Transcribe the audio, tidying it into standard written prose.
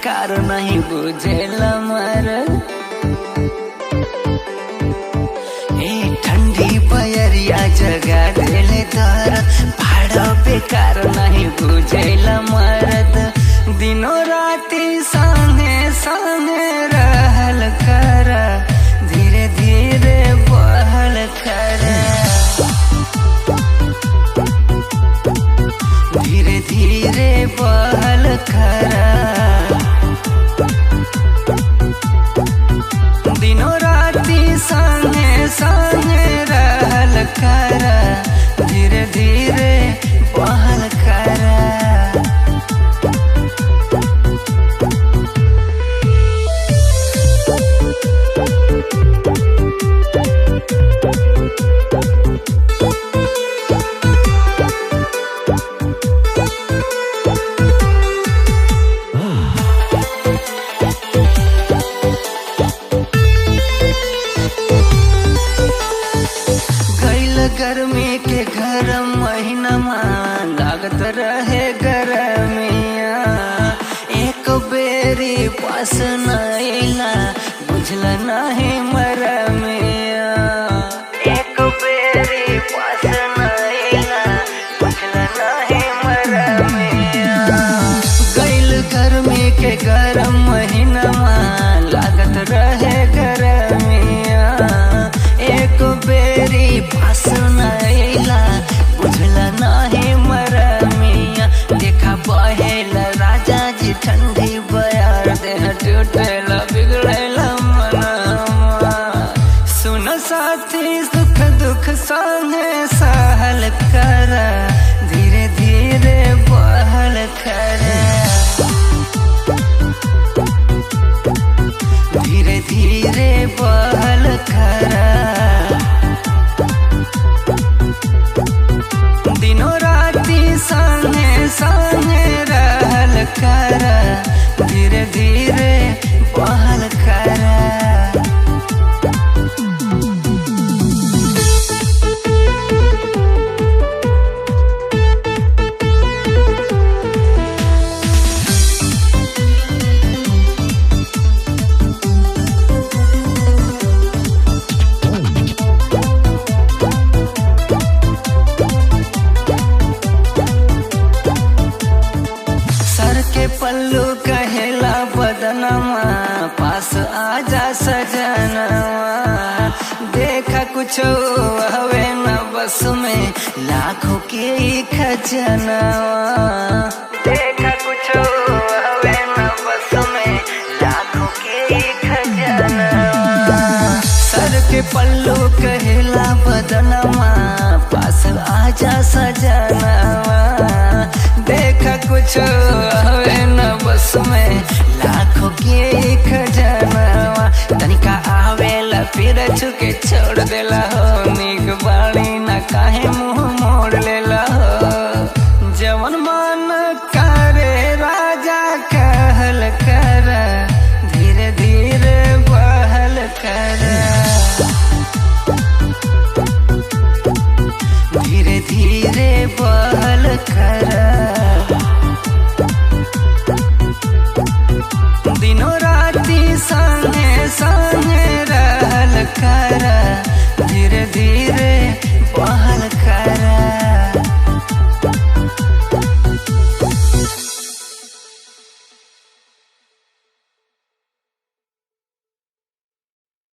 बेकार नहीं बुझेला मर। ए ठंडी बयरिया जगा देले दर्द, भाड़ा बेकार नहीं बुझेला मर्द। दिनों राती संगे संगे रहल कर, धीरे धीरे बहल कर, धीरे धीरे बहल कर। दिनों राती संगे संगे रहल कर, धीरे धीरे बहल कर। गर्मी के गरम महीना लागत रहे गरमिया, एक बेरी पास नैला बुझल नहीं मरमिया। एक बेरी पास नैला बुझल नहीं मरमिया। गैल गर्मी के गरम महीना लागत रहे गरमिया, एक बेरी पास नैला बुझल नहीं मरमिया। देखा बहेला राजा जी ठंडी बयार, देह टूटेला बिगड़ेला मनवा। सुन साथी सुख दुख संगे सहल कर, धीरे धीरे बहल कर, धीरे धीरे बहल कर। दिनों राती संगे संगे रहल कर, धीरे धीरे बहल कर। पल्लू कहेला बदनमा, पास आजा सजनवा। देखा कुछ हवे न बस में, लाखों के खजनवा। देखा कुछ हवे न बस में, लाखों के खजनवा। सर के पल्लू कहेला बदनमा, पास आजा सजनवा। देखा कुछ हवे न बस में, लाखों के खजनवा। तनिका आवेला फिर छुके छोड़ देला हो, निक बाड़ी ना काहे मुँह मोड़ लेला हो। जवन मन करे राजा कहल कर, धीरे धीरे बहल कर, धीरे धीरे बहल कर। दिनों राती संगे संगे रहल कर, धीरे धीरे बहल